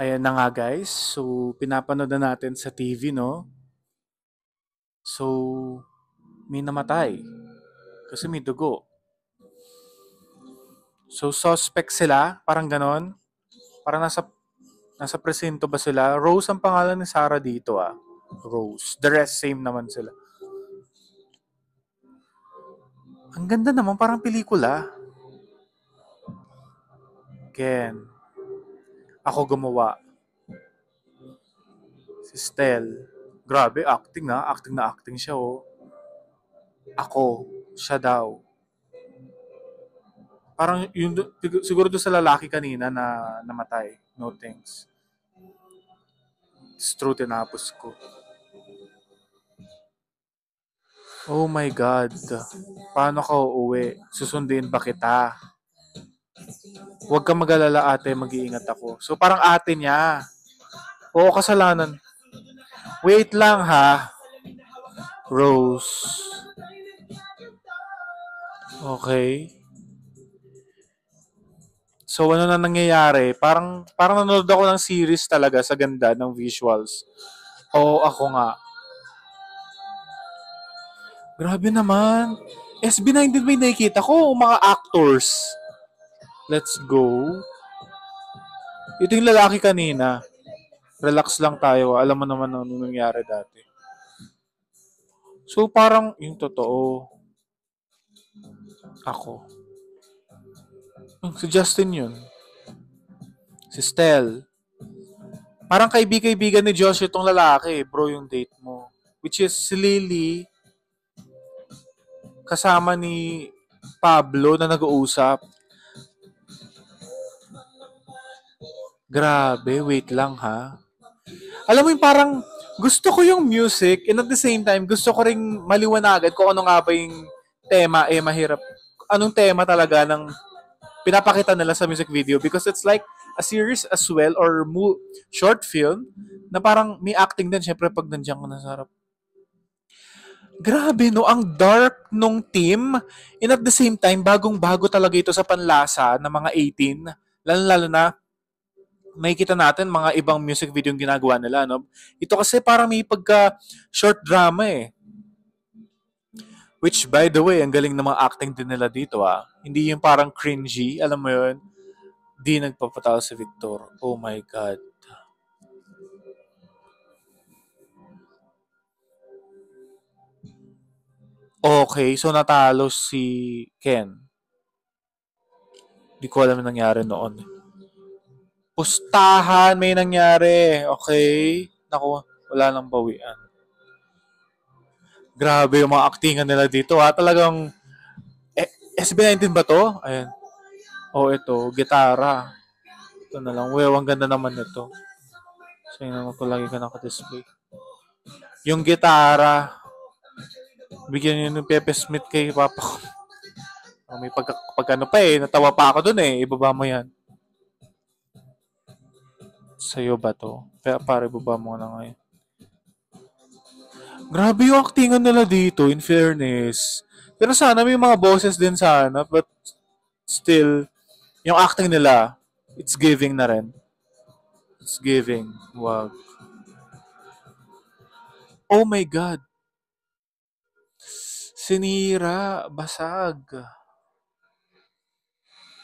Ayan na nga guys. So, pinapanood na natin sa TV, no? So, may namatay. Kasi may dugo. So, suspect sila. Parang ganon. Parang nasa presinto ba sila? Rose ang pangalan ni Sarah dito ah. Rose. The rest same naman sila. Ang ganda naman. Parang pelikula. Ken. Ako gumawa. Si Stel. Grabe, acting na. Acting na acting siya oh. Ako. Siya daw. Parang yung siguro doon sa lalaki kanina na namatay. No thanks. It's true, tinapos ko. Oh my God. Paano ka uuwi? Susundin ba kita? Huwag kang mag-alala ate, mag-iingat ako. So parang ate niya. Oo, kasalanan. Wait lang ha. Rose. Okay. So ano na nangyayari? Parang nanonood ako ng series talaga sa ganda ng visuals. Oo, ako nga. Grabe naman. SB19 may nakikita ko, mga actors. Let's go. Ito yung lalaki kanina. Relax lang tayo. Alam mo naman ano nangyari dati. So parang yung totoo. Ako. Si Justin yun. Si Stel. Parang kaibigan ni Josh itong lalaki, bro, yung date mo. Which is si Lily kasama ni Pablo na nag-uusap. Grabe, wait lang ha. Alam mo yung parang gusto ko yung music and at the same time gusto ko ring maliwanagan kung ano nga ba yung tema mahirap. Anong tema talaga ng pinapakita nila sa music video because it's like a series as well or short film na parang may acting din syempre pag nandiyan ka na sa harap. Grabe no, ang dark nung team and at the same time bagong-bago talaga ito sa panlasa ng mga 18 lalo na may kita natin mga ibang music video yung ginagawa nila, no? Ito kasi parang may pagka short drama eh. Which, by the way, ang galing ng mga acting din nila dito ah. Hindi yung parang cringy, alam mo yun? Di nagpapatawa si Victor. Oh my God. Okay, so natalo si Ken. Di ko alam na nangyari noon. Pustahan, may nangyari. Okay. Naku, wala nang bawian. Grabe yung mga actingan nila dito ha. Talagang, SB19 ba to? Ayan. Oh, ito, gitara. Ito na lang. Wow, ang ganda naman nito. So, yun naman ko lagi ka naka-display. Yung gitara, bigyan nyo ng Pepe Smith kay Papa ko. May pagkano pa eh. Natawa pa ako dun eh. Ibaba mo yan. Sa'yo ba to? Kaya pare, ibaba mo na ngayon. Grabe yung actingan nila dito, in fairness. Pero sana may mga boses din sana. But still, yung acting nila, it's giving na rin. It's giving. Wow. Oh my God. Sinira. Basag.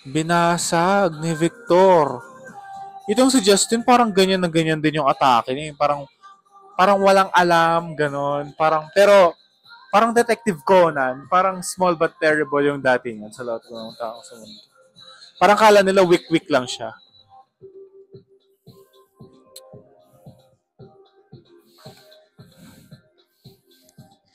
Binasag ni Victor. Itong si Justin, parang ganyan na ganyan din yung atake niya. Parang walang alam, ganon. Parang Detective Conan. Parang small but terrible yung datingan sa lahat ng tao sa mundo. Parang kala nila weak-weak lang siya.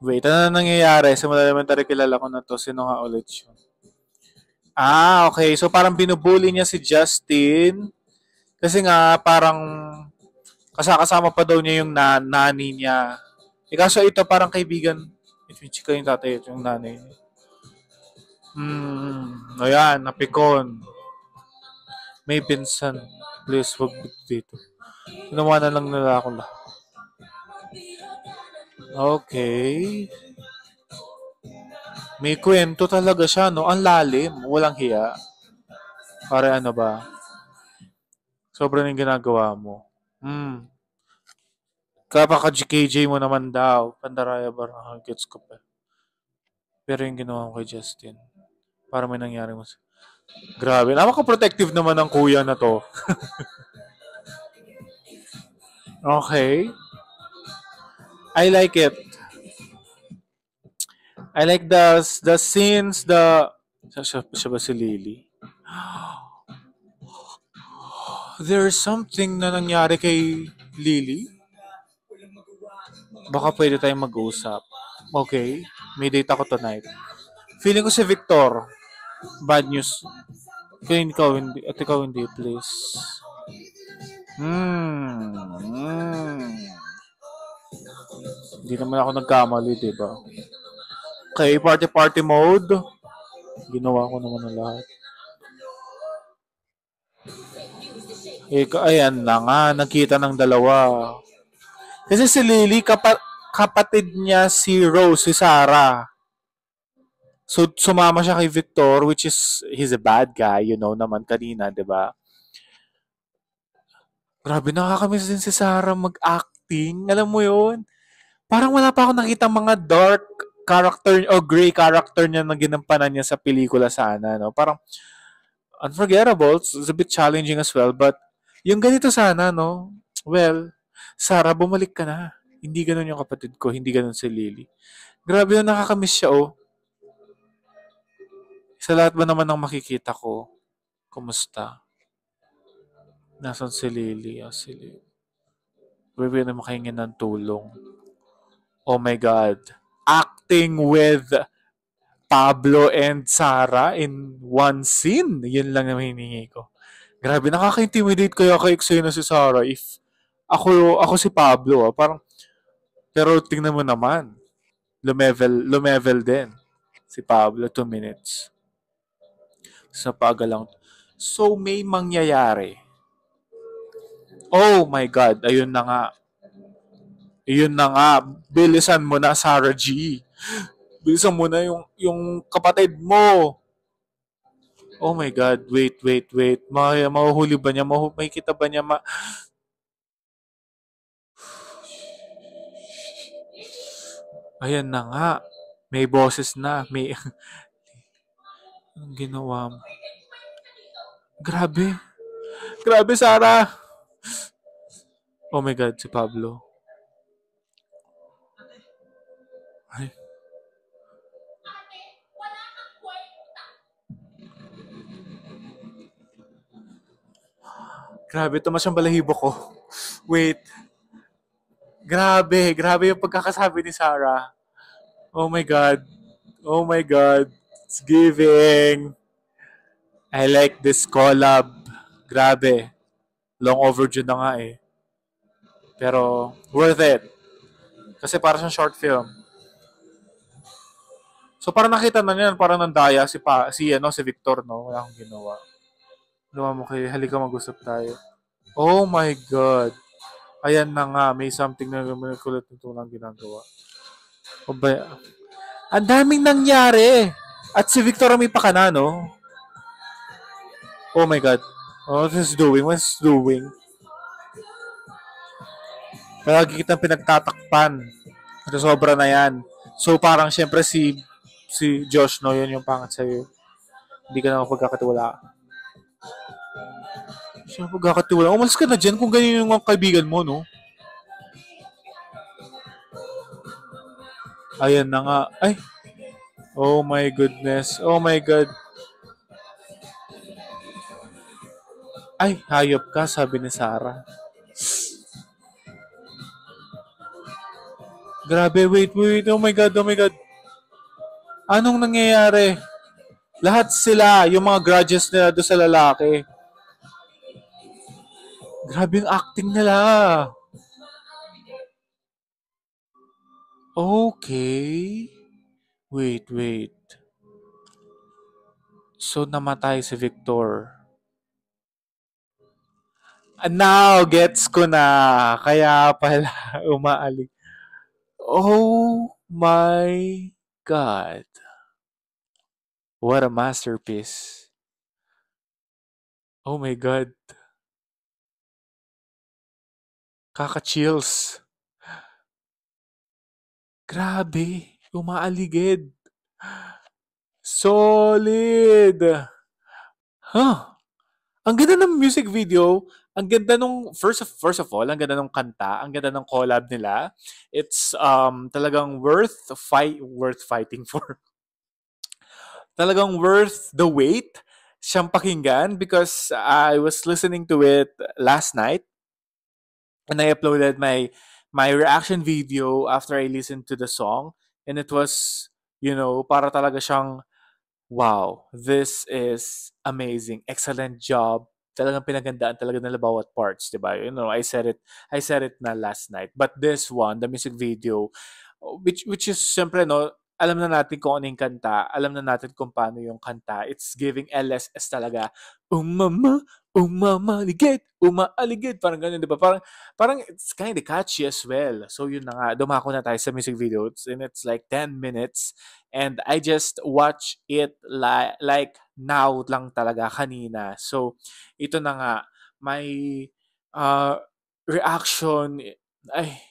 Wait, ano na nangyayari? Simula elementary kilala ko na to. Sino nga ulit yun? Ah, okay. So parang binubuli niya si Justin. Kasi nga parang kasama pa daw niya yung nani niya. Kaso ito parang kaibigan. Ito yung chika yung tatay. Ito yung nanay niya. Ayan, napikon. May Vincent. Please, wag dito. Ginawa na lang nila ako lahat. Okay. May kwento talaga siya, no? Ang lalim. Walang hiya. Pare ano ba? Sobra na yung ginagawa mo. Kapaka-KJ mo naman daw. Pandaraya Barahal. Gets ko pa. Pero yung ginawa ko kay Justin. Para may nangyari mo. Grabe. Napaka-protective naman ng kuya na to. Okay. I like it. I like the scenes, siya ba si Lily? There's something na nangyari kay Lily. Baka pwede tayong mag-usap. Okay. May date ako tonight. Feeling ko si Victor. Bad news. Kaya ikaw hindi, please. Hindi naman ako nagkamali, di ba? Okay, party mode. Ginawa ko naman ang lahat. Ayan na nga, nakita ng dalawa. Kasi si Lily, kapatid niya si Rose, si Sarah. So, sumama siya kay Victor, which is, he's a bad guy, you know naman kanina, di ba? Grabe, nakakamiss din si Sarah mag-acting. Alam mo yun? Parang wala pa ako nakita mga dark character o gray character niya na ginampanan niya sa pelikula sana. No? Parang unforgettable. It's a bit challenging as well. But yung ganito sana, no? Well, Sarah, bumalik ka na. Hindi ganun yung kapatid ko. Hindi ganun si Lily. Grabe na nakakamiss siya, oh. Sa lahat ba naman ng makikita ko, kumusta? Nasaan si Lily? Oh, si Lily. Pwede na makahingin ng tulong. Oh my God. Acting with Pablo and Sarah in one scene. Yun lang ang hiningi ko. Grabe, nakaka-intimidate kaya kay Xena si Sarah if ako si Pablo. Parang, pero tingnan mo naman, lumevel din si Pablo 2 minutes. Sa paga lang. So, may mangyayari. Oh my God, ayun na nga. Ayun na nga, bilisan mo na, Sarah G. Bilisan mo na yung kapatid mo. Oh my God, wait. Mahuhuli ba niya? Makikita ba niya? Ayan na nga. May boses na. May... Anong ginawa mo? Grabe. Grabe, Sarah. Oh my God, si Pablo. Ay. Grabe, tumas yung balahibo ko. Wait. Grabe yung pagkakasabi ni Sarah. Oh my God. Oh my God. It's giving. I like this collab. Grabe. Long overdue na nga eh. Pero worth it. Kasi para siyang short film. So parang nakita na niyan, parang nandaya si Victor, no? Wala akong ginawa. Gawa mo kay halika mag-usap tayo. Oh my God. Ayan na nga, may something na kulit nito lang ginagawa. O ba, ang daming nangyari. At si Victor may pakana, no? Oh my God. Oh, what's this doing? What's doing? Lagi kitang pinagtatakpan. Ito sobra na yan. So parang syempre si Josh, no? Yun yung pangat sa'yo. Hindi ka na pagkakatiwala. Siya pagkakatiwala. Umalis ka na dyan kung ganyan yung mga kaibigan mo, no? Ayan na nga. Ay. Oh my goodness. Oh my God. Ay, hayop ka, sabi ni Sarah. Grabe, wait. Oh my God, oh my God. Anong nangyayari? Lahat sila, yung mga grudges nila doon sa lalaki. Grabe yung acting nila. Okay. Wait. So, namatay si Victor. Now, gets ko na. Kaya pala, umaalik. Oh my God. What a masterpiece. Oh my God. Kaka-chills. Grabe, umaaligid. Solid! Huh. Ang ganda ng music video. Ang ganda nung first of all, ang ganda nung kanta, ang ganda ng collab nila. It's talagang worth fighting for. Talagang worth the wait siyang pakinggan because I was listening to it last night and I uploaded my reaction video after I listened to the song, and it was, para talaga siyang wow, this is amazing. Excellent job. Talagang pinagandaan talaga nila bawat parts, 'di ba? I said it na last night. But this one, the music video, which is siyempre, no, alam na natin kung ano yung kanta, alam na natin kung paano yung kanta. It's giving LSS talaga. Umama, umamaligid, umaaligid. Parang ganun, di ba? Parang it's kind of catchy as well. So yun na nga, dumako na tayo sa music video. And it's like 10 minutes. And I just watch it like now lang talaga kanina. So ito na nga, my uh, reaction, ay,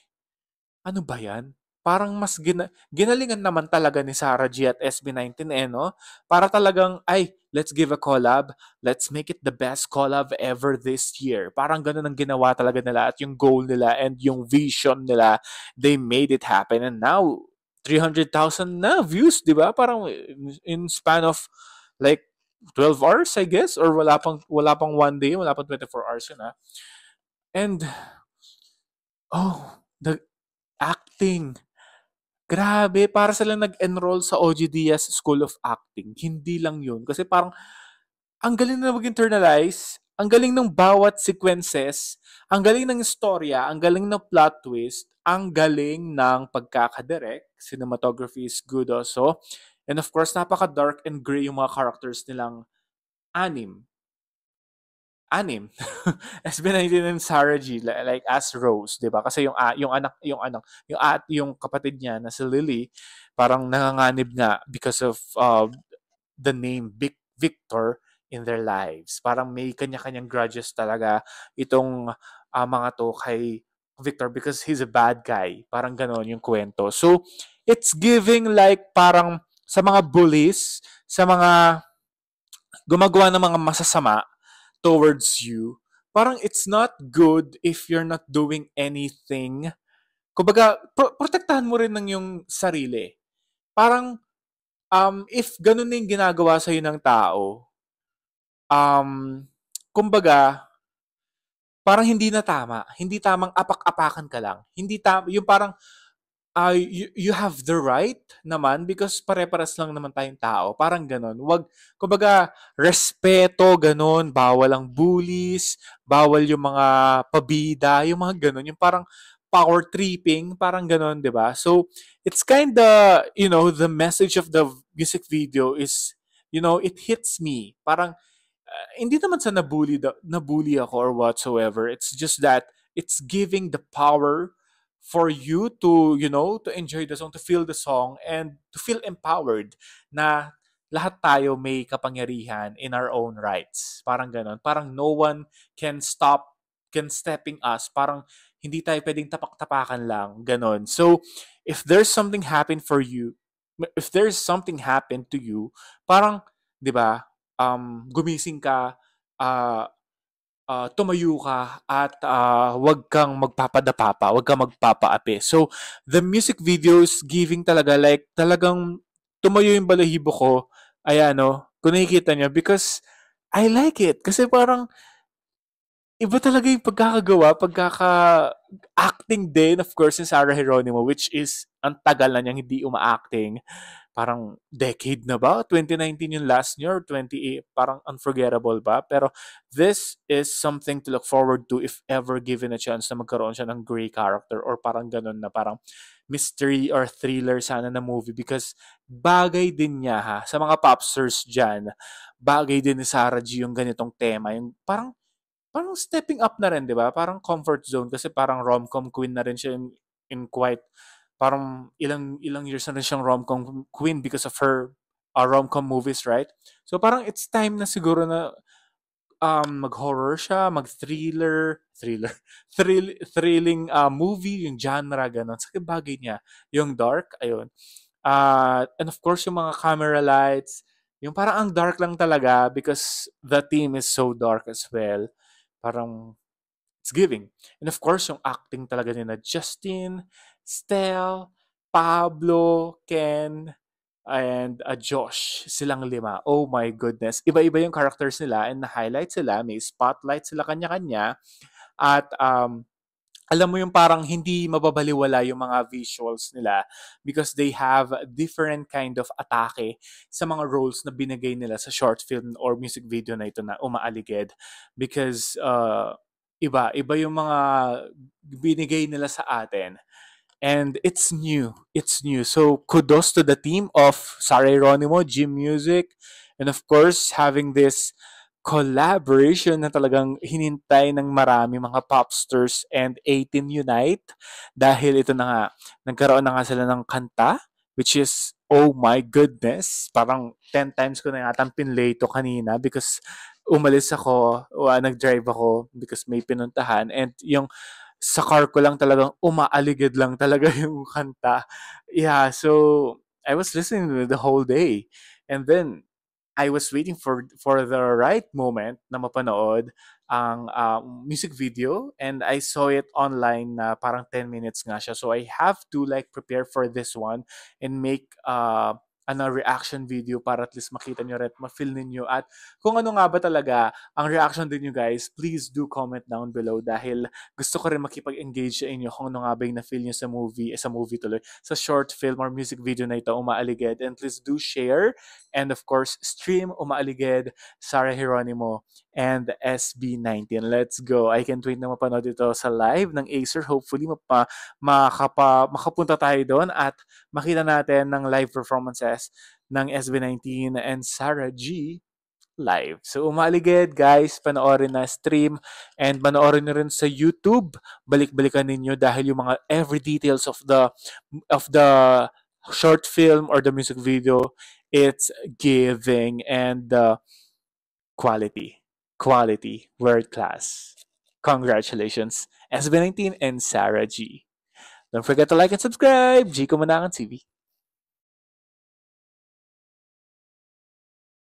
ano ba yan? Parang mas ginalingan naman talaga ni Sarah G at SB19, no? Para talagang, ay, let's give a collab. Let's make it the best collab ever this year. Parang ganun ang ginawa talaga nila at yung goal nila and yung vision nila, they made it happen. And now, 300,000 na views, di ba? Parang in span of like 12 hours, I guess? Or wala pang one day, wala pang 24 hours yun, ha? And, oh, the acting. Grabe, para silang nag-enroll sa OG Diaz School of Acting. Hindi lang yun. Kasi parang, ang galing na mag-internalize, ang galing ng bawat sequences, ang galing ng istorya, ang galing ng plot twist, ang galing ng pagkakadirect, cinematography is good also. And of course, napaka-dark and gray yung mga characters nilang anim. Anim. SB19 and Sarah G, like as Rose, 'di ba? Kasi yung kapatid niya na si Lily, parang nanganganib nga because of the name Victor in their lives. Parang may kanya-kanyang grudges talaga itong mga to kay Victor because he's a bad guy. Parang gano'n yung kwento. So, it's giving like parang sa mga bullies, sa mga gumagawa ng mga masasama towards you, parang it's not good if you're not doing anything. Kumbaga, protektahan mo rin ng yung sarili. Parang, if ganun na yung ginagawa sa'yo ng tao, um, kumbaga, parang hindi na tama. Hindi tamang apak-apakan ka lang. Hindi yung parang, you have the right naman because pare-pares lang naman tayong tao. Parang ganon. Wag, kumbaga, respeto, ganon. Bawal ang bullies, bawal yung mga pabida, yung mga ganon. Yung parang power tripping, parang ganon, di ba? So, it's kinda, the message of the music video is, it hits me. Parang, hindi naman sa nabully ako or whatsoever. It's just that it's giving the power for you to, to enjoy the song, to feel the song, and to feel empowered na lahat tayo may kapangyarihan in our own rights. Parang ganon. Parang no one can stepping us. Parang hindi tayo pwedeng tapak-tapakan lang. Ganon. So, if there's something if there's something happened to you, parang, di ba, gumising ka, ah, tumayo ka at wag kang magpapadapa pa, wag kang magpapaapi. So, the music videos giving talaga like talagang tumayo yung balahibo ko. Ayan, no, kung nakikita niyo because I like it. Kasi parang iba talaga yung acting din, of course, ni Sarah Geronimo, which is ang tagal na niyang hindi uma-acting. Parang decade na ba? 2019 yung last niya or 28? Parang unforgettable ba? Pero this is something to look forward to if ever given a chance na magkaroon siya ng gray character or parang ganun na parang mystery or thriller sana na movie because bagay din niya ha. Sa mga popsters dyan, bagay din ni Sarah G yung ganitong tema. Yung parang stepping up na rin, 'di ba? Parang comfort zone kasi parang rom-com queen na rin siya in quite parang ilang ilang years na rin siyang rom-com queen because of her rom-com movies, right? So parang it's time na siguro na mag-horror siya, mag-thriller, thrilling movie, yung genre, ganun. Sa bagay niya. Yung dark, ayun. And of course, yung mga camera lights, yung parang ang dark lang talaga because the theme is so dark as well. Parang it's giving. And of course, yung acting talaga ni na Justin, Stel, Pablo, Ken, and Josh. Silang lima. Oh my goodness. Iba-iba yung characters nila and na-highlight sila. May spotlight sila kanya-kanya. At alam mo yung parang hindi mababaliwala yung mga visuals nila because they have different kind of atake sa mga roles na binigay nila sa short film or music video na ito na umaaligid because iba yung mga binigay nila sa atin and it's new so kudos to the team of Sarah Geronimo, Jim Music, and of course having this collaboration na talagang hinintay ng marami mga popsters and 18 Unite dahil ito na nga, nagkaroon na nga sila ng kanta which is, oh my goodness, parang 10 times ko na yata pinlay to kanina because umalis ako, nag-drive ako because may pinuntahan and yung sa car ko lang talagang umaaligid lang talaga yung kanta. Yeah, so I was listening to it the whole day. And then I was waiting for the right moment na mapanood ang music video and I saw it online na parang 10 minutes nga siya. So I have to like prepare for this one and make ano, reaction video para at least makita nyo rin at ma-feel ninyo. At kung ano nga ba talaga ang reaction din nyo guys, please do comment down below dahil gusto ko rin makipag-engage sa inyo kung ano nga ba yung na-feel nyo sa movie tuloy, sa short film or music video na ito, umaaligid. And please do share and of course, stream Umaaligid, Sarah Geronimo, and SB19. Let's go. I can't wait na mapanood ito sa live ng Acer. Hopefully, makapunta tayo doon at makita natin ng live performances ng SB19 and Sarah G live. So Umaaligid, guys, panoorin na stream and panoorin nyo rin sa YouTube. Balik-balikan ninyo dahil yung mga every details of the short film or the music video, it's giving and quality, quality, world class. Congratulations, SB19 and Sarah G. Don't forget to like and subscribe. G Kumanangan TV.